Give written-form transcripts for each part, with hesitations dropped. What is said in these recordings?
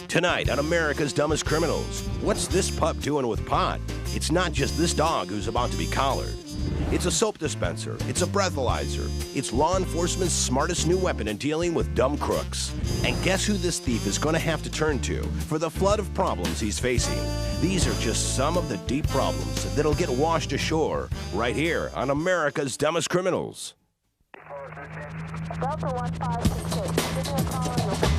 Tonight on America's Dumbest Criminals, what's this pup doing with pot? It's not just this dog who's about to be collared. It's a soap dispenser. It's a breathalyzer. It's law enforcement's smartest new weapon in dealing with dumb crooks. And guess who this thief is going to have to turn to for the flood of problems he's facing? These are just some of the deep problems that'll get washed ashore right here on America's Dumbest Criminals. Delta 1566, give me a call and you'll find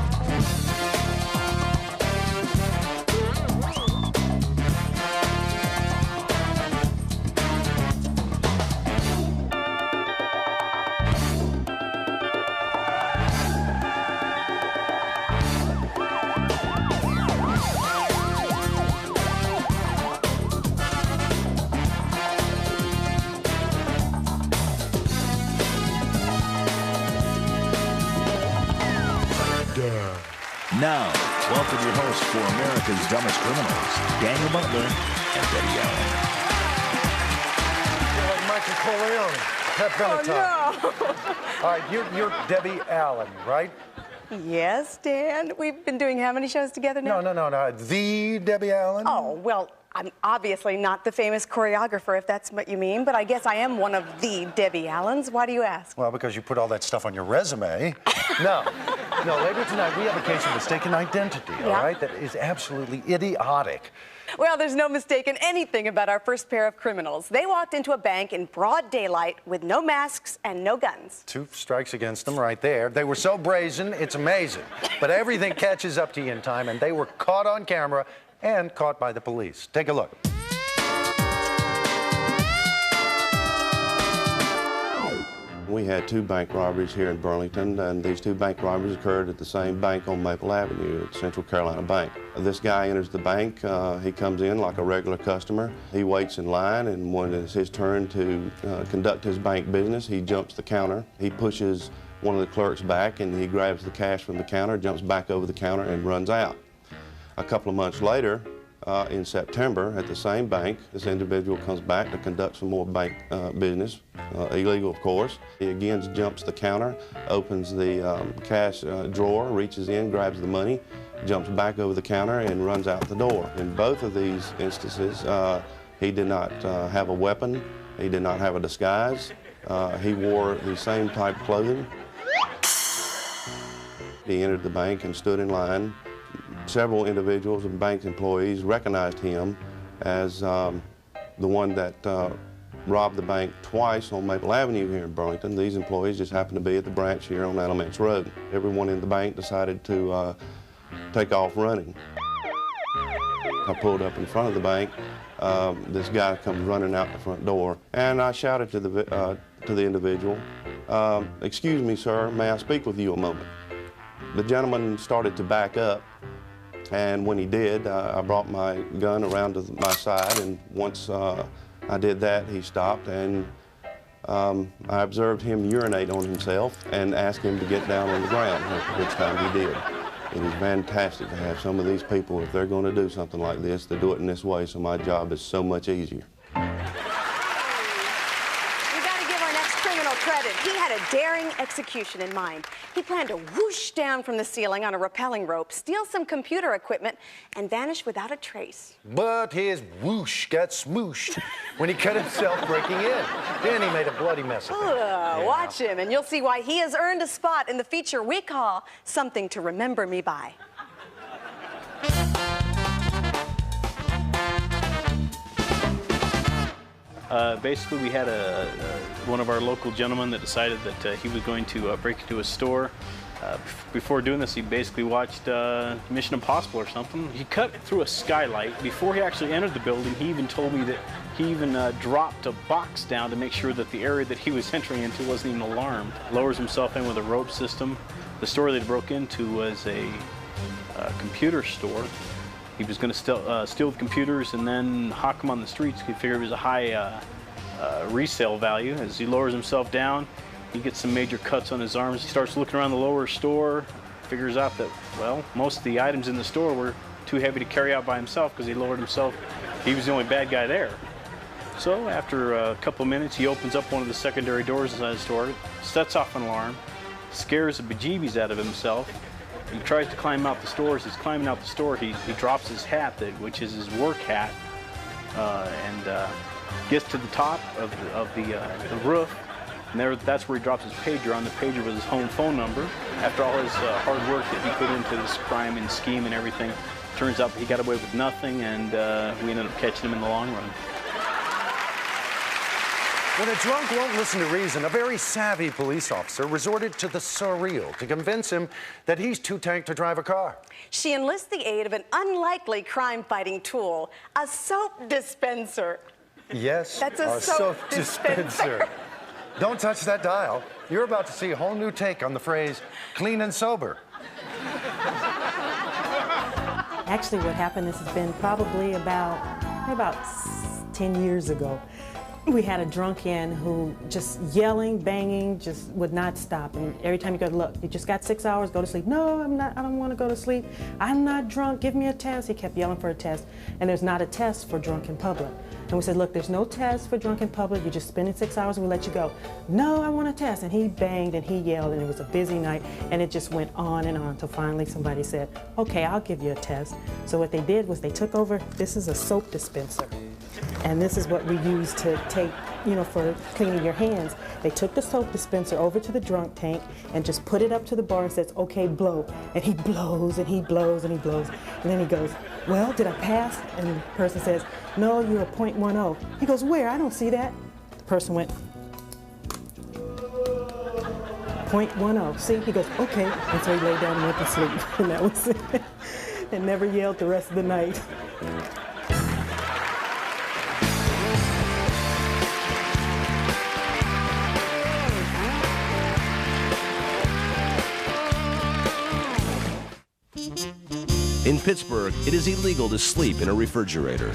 Now, welcome your hosts for America's Dumbest Criminals, Daniel Butler and Debbie Allen. You're like Michael Corleone, Pep Benatar. Oh, no. All right, you're Debbie Allen, right? Yes, Dan. We've been doing how many shows together now? No. The Debbie Allen? Oh, well, I'm obviously not the famous choreographer, if that's what you mean, but I guess I am one of the Debbie Allens. Why do you ask? Well, because you put all that stuff on your resume. No, later tonight we have a case of mistaken identity, all right? That is absolutely idiotic. Well, there's no mistaking anything about our first pair of criminals. They walked into a bank in broad daylight with no masks and no guns. 2 strikes against them right there. They were so brazen, it's amazing. But everything catches up to you in time, and they were caught on camera and caught by the police. Take a look. We had 2 bank robberies here in Burlington, and these 2 bank robberies occurred at the same bank on Maple Avenue at Central Carolina Bank. This guy enters the bank. He comes in like a regular customer. He waits in line, and when it's his turn to conduct his bank business, he jumps the counter. He pushes one of the clerks back, and he grabs the cash from the counter, jumps back over the counter, and runs out. A couple of months later, in September, at the same bank, this individual comes back to conduct some more bank business, illegal of course. He again jumps the counter, opens the cash drawer, reaches in, grabs the money, jumps back over the counter and runs out the door. In both of these instances, he did not have a weapon, he did not have a disguise, he wore the same type of clothing. He entered the bank and stood in line. Several individuals and bank employees recognized him as the one that robbed the bank twice on Maple Avenue here in Burlington. These employees just happened to be at the branch here on Alamance Road. Everyone in the bank decided to take off running. I pulled up in front of the bank. This guy comes running out the front door, and I shouted to the individual, "Excuse me, sir, may I speak with you a moment?" The gentleman started to back up. And when he did, I brought my gun around to my side, and once I did that, he stopped, and I observed him urinate on himself and asked him to get down on the ground, which time he did. It is fantastic to have some of these people, if they're going to do something like this, to do it in this way, so my job is so much easier. Credit. He had a daring execution in mind. He planned to whoosh down from the ceiling on a rappelling rope, steal some computer equipment, and vanish without a trace. But his whoosh got smooshed when he cut himself breaking in. Then he made a bloody mess of it. Watch him, and you'll see why he has earned a spot in the feature we call Something to Remember Me By. Basically, we had one of our local gentlemen that decided that he was going to break into a store. Before doing this, he basically watched Mission Impossible or something. He cut through a skylight. Before he actually entered the building, he even told me that he even dropped a box down to make sure that the area that he was entering into wasn't even alarmed. Lowers himself in with a rope system. The store that he broke into was a computer store. He was going to steal the computers and then hawk them on the streets. He figured it was a high resale value. As he lowers himself down, he gets some major cuts on his arms. He starts looking around the lower store, figures out that, well, most of the items in the store were too heavy to carry out by himself because he lowered himself. He was the only bad guy there. So after a couple of minutes, he opens up one of the secondary doors inside the store, sets off an alarm, scares the bejeebies out of himself, He tries to climb out the store. As he's climbing out the store, he drops his hat, which is his work hat, and gets to the top of the roof. And that's where he drops his pager. On the pager was his home phone number. After all his hard work that he put into this crime and scheme and everything, turns out he got away with nothing, and we ended up catching him in the long run. When a drunk won't listen to reason, a very savvy police officer resorted to the surreal to convince him that he's too tanked to drive a car. She enlists the aid of an unlikely crime-fighting tool, a soap dispenser. Yes, That's a soap dispenser. Don't touch that dial. You're about to see a whole new take on the phrase clean and sober. Actually, what happened, this has been probably about 10 years ago. We had a drunk in who just yelling, banging, just would not stop. And every time you go, look, you just got 6 hours, go to sleep. No, I'm not, I don't want to go to sleep. I'm not drunk, give me a test. He kept yelling for a test. And there's not a test for drunk in public. And we said, look, there's no test for drunk in public. You're just spending 6 hours and we let you go. No, I want a test. And he banged and he yelled and it was a busy night. And it just went on until finally somebody said, okay, I'll give you a test. So what they did was they took over, this is a soap dispenser. And this is what we use to take, for cleaning your hands. They took the soap dispenser over to the drunk tank and just put it up to the bar and says, okay, blow. And he blows and he blows and he blows. And then he goes, well, did I pass? And the person says, no, you're a .10. He goes, where? I don't see that. The person went, .10. See? He goes, okay. And so he lay down and went to sleep. And that was it. And never yelled the rest of the night. In Pittsburgh, it is illegal to sleep in a refrigerator.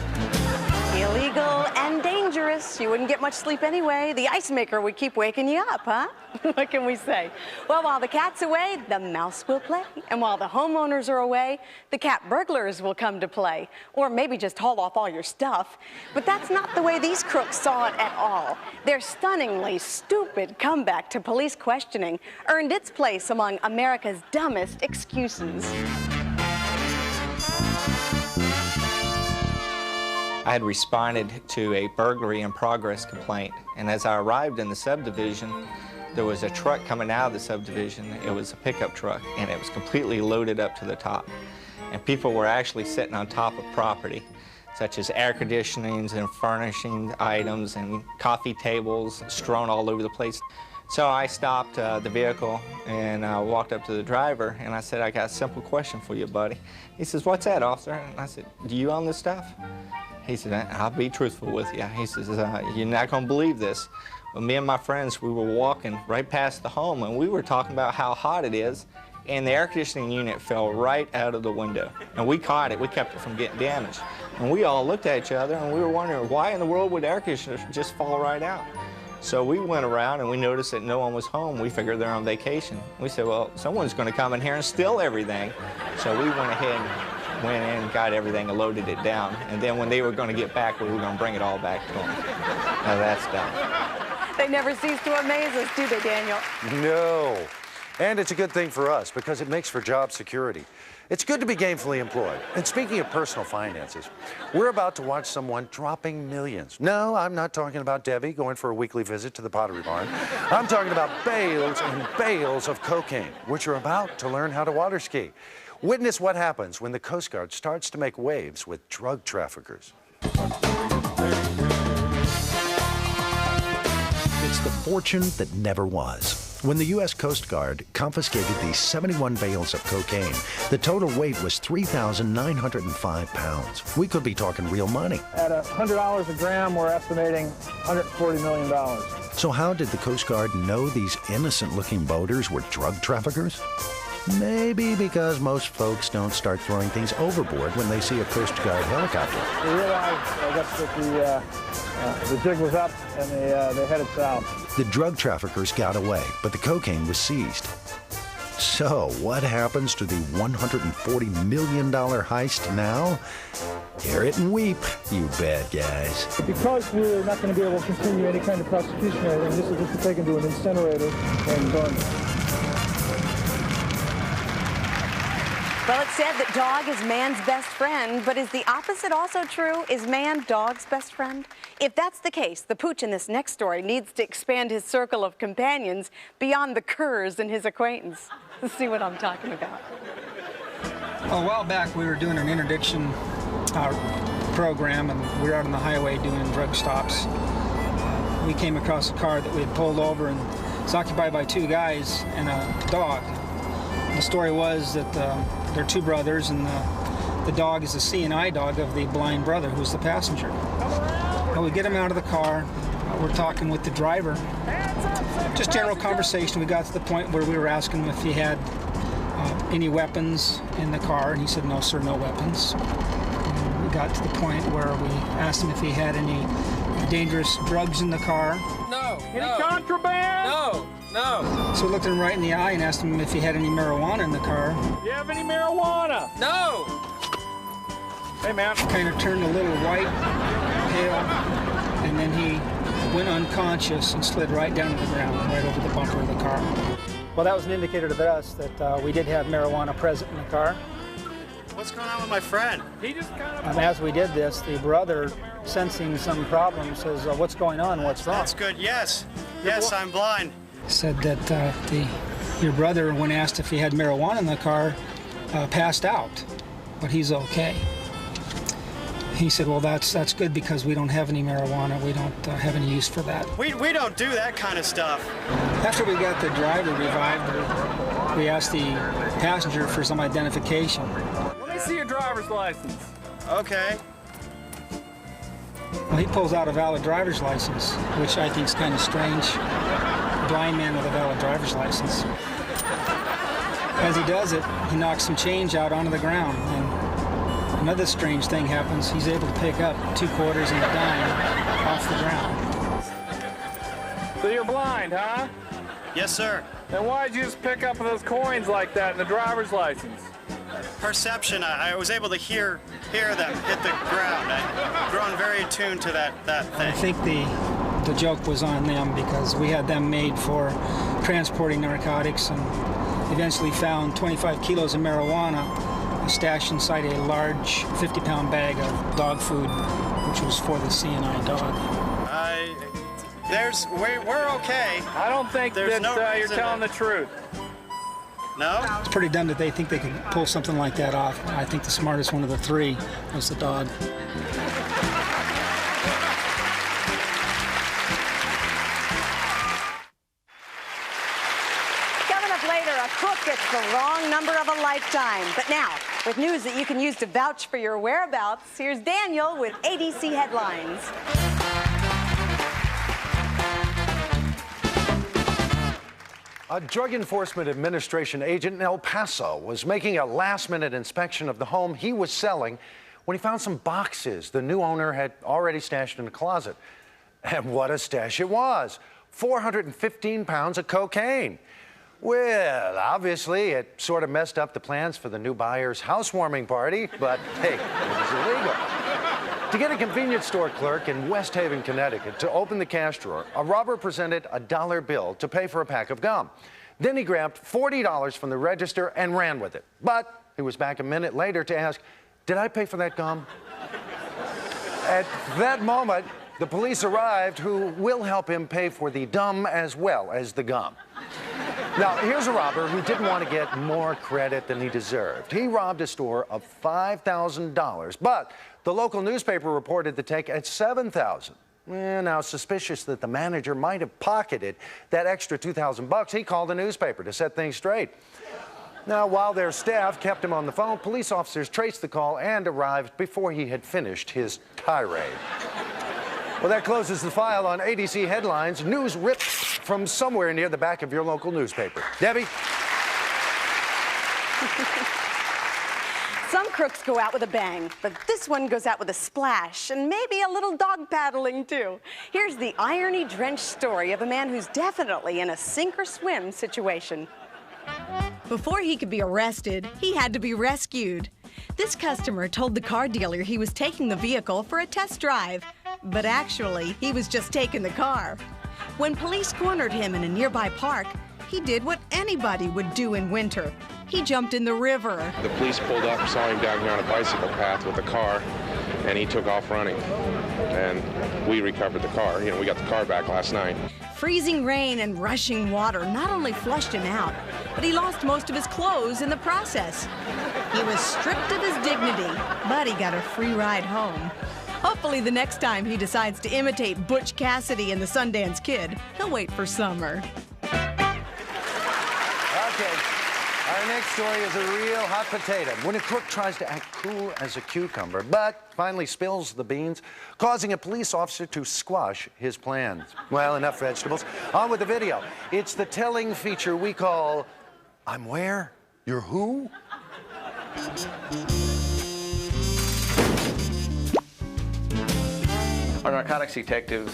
Illegal and dangerous. You wouldn't get much sleep anyway. The ice maker would keep waking you up, huh? What can we say? Well, while the cat's away, the mouse will play. And while the homeowners are away, the cat burglars will come to play. Or maybe just haul off all your stuff. But that's not the way these crooks saw it at all. Their stunningly stupid comeback to police questioning earned its place among America's dumbest excuses. I had responded to a burglary in progress complaint, and as I arrived in the subdivision, there was a truck coming out of the subdivision. It was a pickup truck, and it was completely loaded up to the top. And people were actually sitting on top of property, such as air conditionings and furnishing items and coffee tables strewn all over the place. So I stopped the vehicle and walked up to the driver, and I said, I got a simple question for you, buddy. He says, what's that, officer? And I said, do you own this stuff? He said, I'll be truthful with you. He says, you're not going to believe this. But me and my friends, we were walking right past the home, and we were talking about how hot it is, and the air conditioning unit fell right out of the window. And we caught it. We kept it from getting damaged. And we all looked at each other, and we were wondering, why in the world would air conditioners just fall right out? So we went around, and we noticed that no one was home. We figured they're on vacation. We said, well, someone's going to come in here and steal everything. So we went ahead and went in, got everything, and loaded it down. And then when they were going to get back, we were going to bring it all back to them. Now that's done. They never cease to amaze us, do they, Daniel? No. And it's a good thing for us because it makes for job security. It's good to be gainfully employed. And speaking of personal finances, we're about to watch someone dropping millions. No, I'm not talking about Debbie going for a weekly visit to the Pottery Barn. I'm talking about bales and bales of cocaine, which are about to learn how to water ski. Witness what happens when the Coast Guard starts to make waves with drug traffickers. It's the fortune that never was. When the U.S. Coast Guard confiscated these 71 bales of cocaine, the total weight was 3,905 pounds. We could be talking real money. At $100 a gram, we're estimating $140 million. So how did the Coast Guard know these innocent-looking boaters were drug traffickers? Maybe because most folks don't start throwing things overboard when they see a Coast Guard helicopter. We realized, I guess, that the jig was up and they headed south. The drug traffickers got away, but the cocaine was seized. So what happens to the $140 million heist now? Hear it and weep, you bad guys. Because we're not going to be able to continue any kind of prosecution or anything, this is just taken to an incinerator and burned. Well, it's said that dog is man's best friend, but is the opposite also true? Is man dog's best friend? If that's the case, the pooch in this next story needs to expand his circle of companions beyond the curs in his acquaintance. Let's see what I'm talking about. A while back, we were doing an interdiction program, and we were out on the highway doing drug stops. We came across a car that we had pulled over, and it's occupied by two guys and a dog. The story was that they're two brothers, and the dog is a CNI dog of the blind brother who's the passenger. Well, we get him out of the car. We're talking with the driver. Just general conversation. We got to the point where we were asking him if he had any weapons in the car, and he said, "No, sir, no weapons." And we got to the point where we asked him if he had any dangerous drugs in the car. No. Any contraband? No. No. So we looked him right in the eye and asked him if he had any marijuana in the car. You have any marijuana? No. Hey, man. Kind of turned a little white, pale, and then he went unconscious and slid right down to the ground, right over the bumper of the car. Well, that was an indicator to us that we did have marijuana present in the car. What's going on with my friend? He just kind of... As we did this, the brother, sensing some problem, says, "What's going on? What's wrong?" That's good. Yes. Yes, I'm blind. Said that your brother, when asked if he had marijuana in the car, passed out, but he's okay. He said, "Well, that's good because we don't have any marijuana. We don't have any use for that." We don't do that kind of stuff. After we got the driver revived, we asked the passenger for some identification. Let me see your driver's license. Okay. Well, he pulls out a valid driver's license, which I think is kind of strange. A blind man with a valid driver's license. As he does it, he knocks some change out onto the ground. And another strange thing happens. He's able to pick up 2 quarters and a dime off the ground. So you're blind, huh? Yes, sir. Then why'd you just pick up those coins like that in the driver's license? Perception. I was able to hear them hit the ground. I've grown very attuned to that thing. I think the joke was on them because we had them made for transporting narcotics and eventually found 25 kilos of marijuana stashed inside a large 50-pound bag of dog food, which was for the CNI dog. We're okay. I don't think There's that you're telling the truth. No? It's pretty dumb that they think they could pull something like that off. I think the smartest one of the three was the dog. Coming up later, a crook gets the wrong number of a lifetime. But now, with news that you can use to vouch for your whereabouts, here's Daniel with ADC Headlines. A Drug Enforcement Administration agent in El Paso was making a last-minute inspection of the home he was selling when he found some boxes the new owner had already stashed in a closet. And what a stash it was! 415 pounds of cocaine. Well, obviously, it sort of messed up the plans for the new buyer's housewarming party, but hey, it was illegal. To get a convenience store clerk in West Haven, Connecticut, to open the cash drawer, a robber presented a $1 bill to pay for a pack of gum. Then he grabbed $40 from the register and ran with it. But he was back a minute later to ask, "Did I pay for that gum?" At that moment, the police arrived, who will help him pay for the dumb as well as the gum. Now, here's a robber who didn't want to get more credit than he deserved. He robbed a store of $5,000, but the local newspaper reported the take at $7,000. Now, suspicious that the manager might have pocketed that extra $2,000, he called the newspaper to set things straight. Now, while their staff kept him on the phone, police officers traced the call and arrived before he had finished his tirade. Well, that closes the file on ADC Headlines, news ripped from somewhere near the back of your local newspaper. Debbie? Some crooks go out with a bang, but this one goes out with a splash and maybe a little dog paddling, too. Here's the irony-drenched story of a man who's definitely in a sink-or-swim situation. Before he could be arrested, he had to be rescued. This customer told the car dealer he was taking the vehicle for a test drive, but actually, he was just taking the car. When police cornered him in a nearby park, he did what anybody would do in winter. he jumped in the river. The police pulled up, saw him down here on a bicycle path with a car, and he took off running. And we recovered the car. You know, we got the car back last night. Freezing rain and rushing water not only flushed him out, but he lost most of his clothes in the process. He was stripped of his dignity, but he got a free ride home. Hopefully the next time he decides to imitate Butch Cassidy and the Sundance Kid, he'll wait for summer. Okay. Our next story is a real hot potato. When a crook tries to act cool as a cucumber, but finally spills the beans, causing a police officer to squash his plans. Well, enough vegetables. On with the video. It's the telling feature we call, I'm where? You're who? Our narcotics detective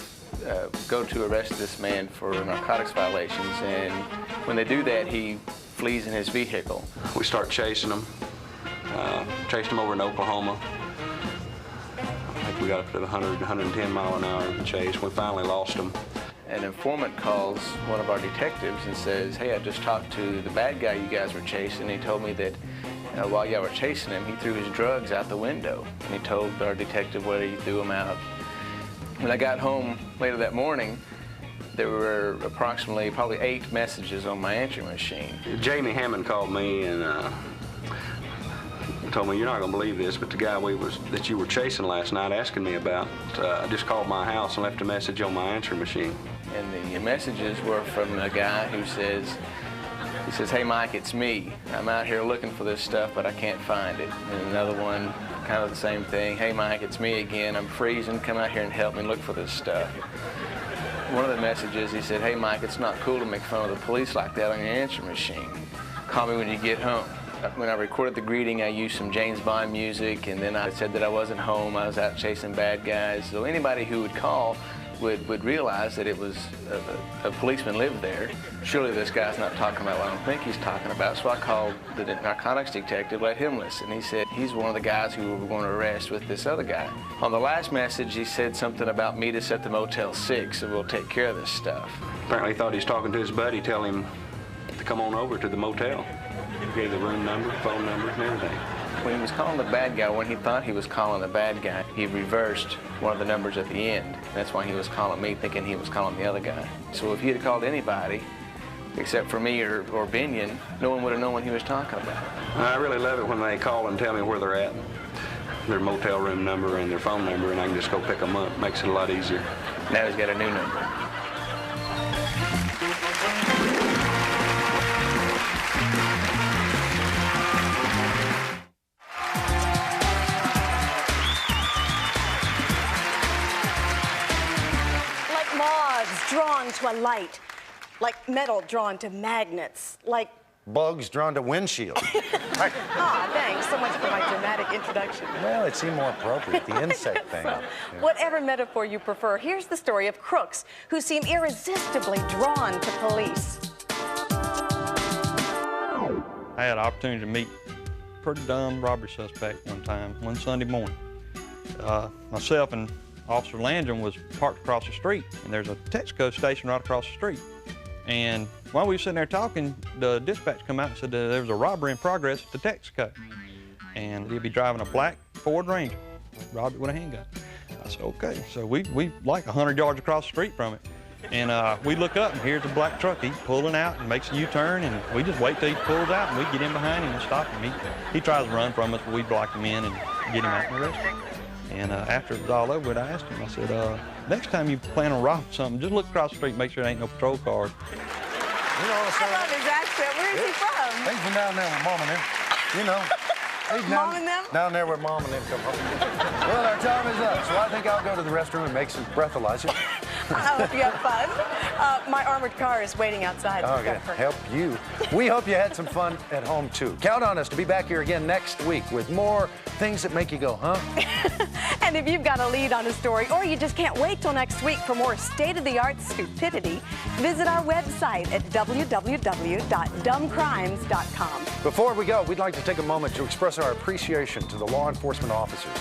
go to arrest this man for narcotics violations, and when they do that, he flees in his vehicle. We start chasing him, chased him over in Oklahoma. I think we got up to 100, 110 mile an hour chase. We finally lost him. An informant calls one of our detectives and says, hey, I just talked to the bad guy you guys were chasing. He told me that while y'all were chasing him, he threw his drugs out the window. And he told our detective whether he threw them out. When I got home later that morning, there were approximately probably 8 messages on my answering machine. Jamie Hammond called me and told me, you're not going to believe this, but the guy that you were chasing last night asking me about just called my house and left a message on my answering machine. And the messages were from a guy who says, hey Mike, it's me. I'm out here looking for this stuff, but I can't find it. And another one, kind of the same thing. Hey Mike, it's me again. I'm freezing. Come out here and help me look for this stuff. One of the messages, he said, hey Mike, it's not cool to make fun of the police like that on your answering machine. Call me when you get home. When I recorded the greeting, I used some James Bond music, and then I said that I wasn't home. I was out chasing bad guys. So anybody who would call would realize that it was a policeman lived there. Surely this guy's not talking about what I don't think he's talking about. So I called the narcotics detective, let him listen. He said he's one of the guys who we were going to arrest with this other guy. On the last message, he said something about meet us at the Motel 6 and we'll take care of this stuff. Apparently he thought he was talking to his buddy, tell him to come on over to the motel. He gave the room number, phone numbers, and everything. When he was calling the bad guy, when he thought he was calling the bad guy, he reversed one of the numbers at the end. That's why he was calling me, thinking he was calling the other guy. So if he had called anybody, except for me or Binion, no one would have known what he was talking about. I really love it when they call and tell me where they're at, their motel room number and their phone number, and I can just go pick them up. Makes it a lot easier. Now he's got a new number. Drawn to a light, like metal drawn to magnets, like bugs drawn to windshields. Ah, thanks so much for my dramatic introduction. Well, it seemed more appropriate, the insect thing. So, Yeah. Whatever metaphor you prefer, here's the story of crooks who seem irresistibly drawn to police. I had an opportunity to meet a pretty dumb robbery suspect one Sunday morning. Myself and Officer Landrum was parked across the street, and there's a Texaco station right across the street. And while we were sitting there talking, the dispatch come out and said there was a robbery in progress at the Texaco. And he'd be driving a black Ford Ranger, robbed it with a handgun. I said, okay. So we like 100 yards across the street from it. And we look up, and here's a black truck. He's pulling out and makes a U-turn, and we just wait till he pulls out, and we get in behind him and stop him. He tries to run from us, but we block him in and get him out and arrest him. And after it was all over, I asked him, I said, next time you plan on robbing something, just look across the street and make sure there ain't no patrol cars. I love his accent. Where is he from? He's from down there with Mom and them. You know. He's Mom and them? Down there where Mom and them come home. Well, our time is up, so I think I'll go to the restroom and make some breathalyzer. I hope you have fun. My armored car is waiting outside. Oh, yeah. Help you. We hope you had some fun at home, too. Count on us to be back here again next week with more things that make you go, huh? And if you've got a lead on a story, or you just can't wait till next week for more state-of-the-art stupidity, visit our website at www.dumbcrimes.com. Before we go, we'd like to take a moment to express our appreciation to the law enforcement officers,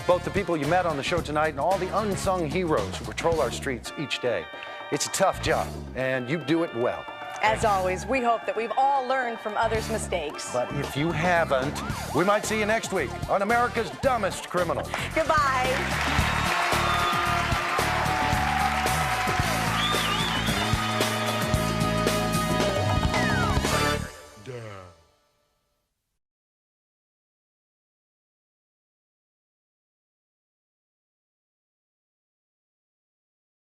both the people you met on the show tonight and all the unsung heroes who patrol our streets each day. It's a tough job, and you do it well. As always, we hope that we've all learned from others' mistakes. But if you haven't, we might see you next week on America's Dumbest Criminals. Goodbye.